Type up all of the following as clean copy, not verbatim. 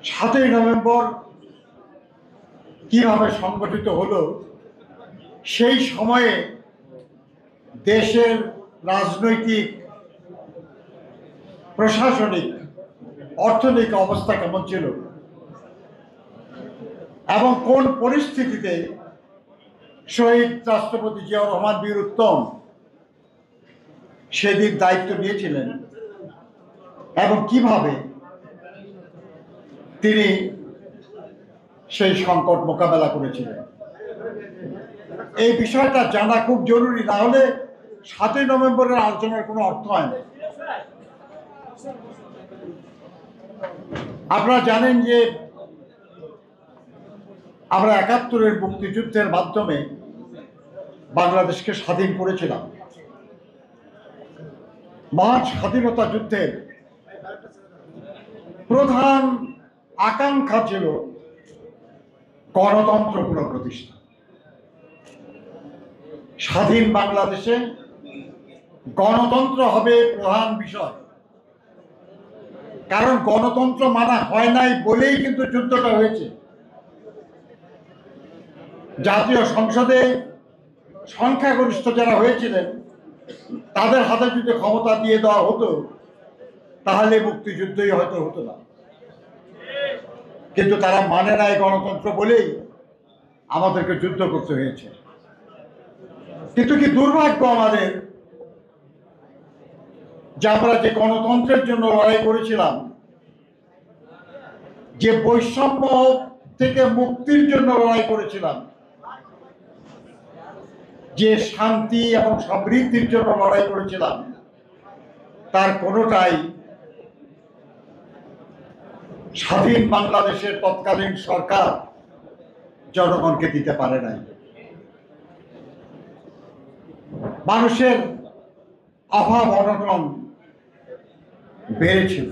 7ই November কিভাবে সংগঠিত হলো, সেই সময়ে দেশের রাজনৈতিক, প্রশাসনিক, অর্থনৈতিক অবস্থা কেমন ছিল এবং কোন পরিস্থিতিতে শহীদ রাষ্ট্রপতি জিয়াউর রহমান বীর উত্তম সেদিন দায়িত্ব নিয়েছিলেন এবং কিভাবে তিনি সেই সংকট মোকাবেলা করেছিলেন, এই বিষয়টা জানা খুব জরুরি। না হলে 7ই নভেম্বরের আলোচনার কোনো অর্থ হয় না। আপনারা জানেন যে আমরা ৭১-এর মুক্তিযুদ্ধের মাধ্যমে বাংলাদেশকে স্বাধীন করেছিলাম। মহান স্বাধীনতা যুদ্ধের প্রধান আকাঙ্ক্ষা ছিল গণতন্ত্র পুনঃপ্রতিষ্ঠা। স্বাধীন বাংলাদেশে গণতন্ত্র হবে প্রধান বিষয়, কারণ গণতন্ত্র মানা হয় নাই বলেই কিন্তু যুদ্ধটা হয়েছে। জাতীয় সংসদে সংখ্যাগরিষ্ঠ যারা হয়েছিলেন তাদের হাতে যদি ক্ষমতা দিয়ে দেওয়া হতো তাহলে মুক্তিযুদ্ধই হয়তো হতো না, কিন্তু তারা মানে নাই গণতন্ত্র বলেই আমাদেরকে যুদ্ধ করতে হয়েছে। কিন্তু কি দুর্ভাগ্য আমাদের যে আমরা যে গণতন্ত্রের জন্য লড়াই করেছিলাম, যে বৈষম্য থেকে মুক্তির জন্য লড়াই করেছিলাম, যে শান্তি এবং সমৃদ্ধির জন্য লড়াই করেছিলাম, তার কোনোটাই স্বাধীন বাংলাদেশের তৎকালীন সরকার জনগণকে দিতে পারে নাই। মানুষের অভাব অনটন বেড়েছিল,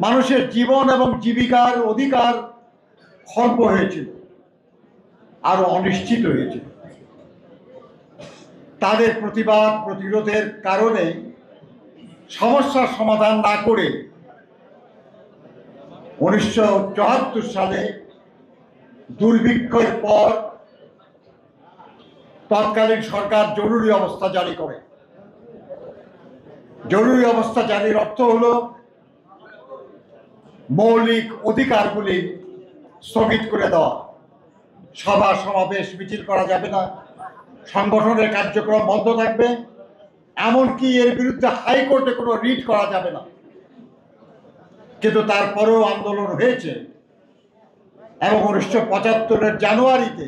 মানুষের জীবন এবং জীবিকার অধিকার খর্ব হয়েছিল, আরো অনিশ্চিত হয়েছিল। তাদের প্রতিবাদ প্রতিরোধের কারণে সমস্যার সমাধান না করে 1974 সালে দুর্ভিক্ষের পর তৎকালীন সরকার জরুরি অবস্থা জারি করে। জরুরি অবস্থা জারির অর্থ হলো মৌলিক অধিকারগুলি স্থগিত করে দেওয়া। সভা সমাবেশ মিছিল করা যাবে না, সংগঠনের কার্যক্রম বন্ধ থাকবে, এমনকি এর বিরুদ্ধে হাইকোর্টে কোনো রিট করা যাবে না। কিন্তু তারপরেও আন্দোলন হয়েছে এবং 1975-এর জানুয়ারিতে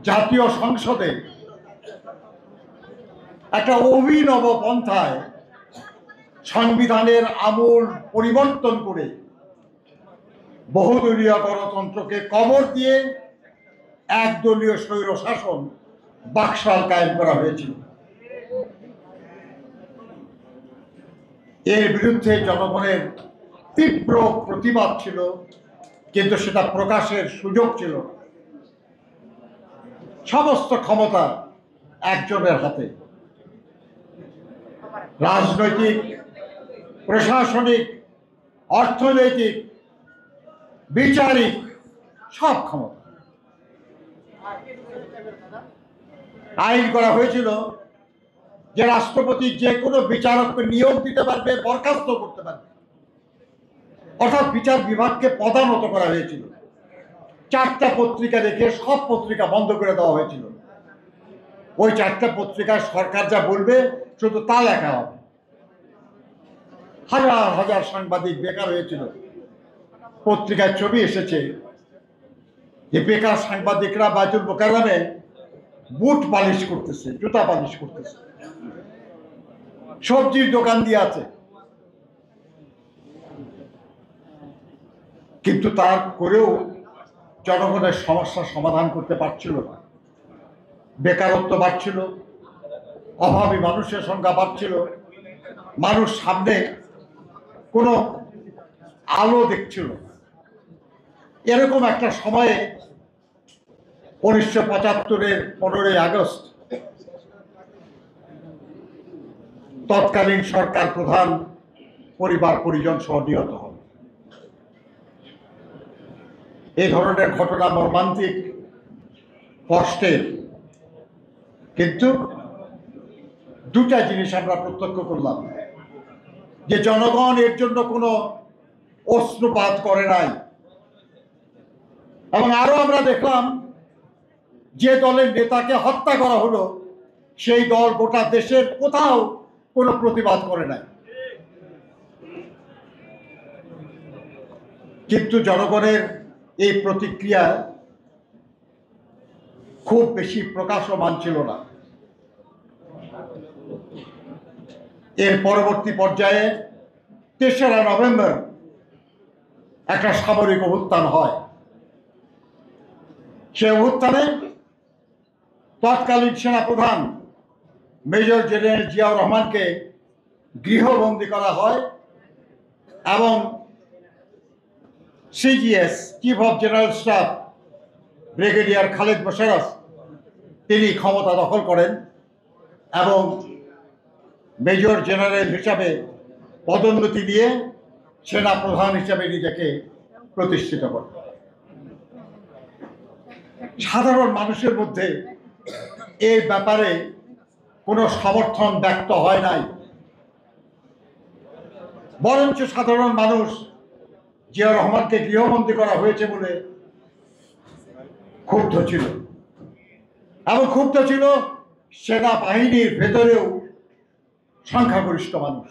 জাতীয় সংসদে একটা অভিনব পন্থায় সংবিধানের আমূল পরিবর্তন করে বহুদলীয় গণতন্ত্রকে কবর দিয়ে একদলীয় স্বৈরশাসন বাকশাল কায়েম করা হয়েছিল। এর বিরুদ্ধে জনগণের তীব্র প্রতিবাদ ছিল, কিন্তু সেটা প্রকাশের সুযোগ ছিল না। সমস্ত ক্ষমতা একজনের হাতে, রাজনৈতিক, প্রশাসনিক, অর্থনৈতিক, বিচারিক, সব ক্ষমতা। আইন করা হয়েছিল যে রাষ্ট্রপতি যে কোনো বিচারককে নিয়োগ দিতে পারবে, বরখাস্ত করতে পারবে, অর্থাৎ বিচার বিভাগকে পদানত করা হয়েছিল। 4টা পত্রিকা রেখে সব পত্রিকা বন্ধ করে দেওয়া হয়েছিল। ওই 4টা পত্রিকায় সরকার যা বলবে শুধু তা লেখা হবে। হাজার হাজার সাংবাদিক বেকার হয়েছিল। পত্রিকায় ছবি এসেছে যে বেকার সাংবাদিকরা বাইতুল মোকাররমে বুট পালিশ করতেছে, জুতা পালিশ করতেছে, সবজির দোকান দিয়ে আছে। কিন্তু তার করেও জনগণের সমস্যার সমাধান করতে পারছিল না। বেকারত্ব বাড়ছিল, অভাবী মানুষের সংখ্যা বাড়ছিল, মানুষ সামনে কোনো আলো দেখছিল। এরকম একটা সময়ে 1975-এর 15ই আগস্ট তৎকালীন সরকার প্রধান পরিবার পরিজন সহ নিহত হন। এই ধরনের ঘটনা মর্মান্তিক, কষ্টের, কিন্তু দুটা জিনিস আমরা প্রত্যক্ষ করলাম, যে জনগণ এর জন্য কোনো অশ্রুপাত করে নাই, এবং আরো আমরা দেখলাম যে দলের নেতাকে হত্যা করা হলো সেই দল গোটা দেশের কোথাও কোনো প্রতিবাদ করে নাই। কিন্তু জনগণের এই প্রতিক্রিয়া খুব বেশি প্রকাশমান ছিল না। এর পরবর্তী পর্যায়ে ৩রা নভেম্বর একটা সামরিক অভ্যুত্থান হয়। সে অভ্যুত্থানে তৎকালীন সেনাপ্রধান মেজর জেনারেল জিয়াউর রহমানকে গৃহবন্দী করা হয় এবং CGS chief of general staff brigadier Khaled Mosharraf তিনি ক্ষমতা দখল করেন এবং মেজর জেনারেল হিসাবে পদোন্নতি দিয়ে সেনাপ্রধান হিসাবে নিজেকে প্রতিষ্ঠিত করেন। সাধারণ মানুষের মধ্যে এই ব্যাপারে কোনো সমর্থন ব্যক্ত হয় নাই, বরঞ্চ সাধারণ মানুষ জিয়াউর রহমানকে গৃহবন্দী করা হয়েছে বলে ক্ষুব্ধ ছিল, এবং ক্ষুব্ধ ছিল সেনাবাহিনীর ভেতরেও সংখ্যাগরিষ্ঠ মানুষ।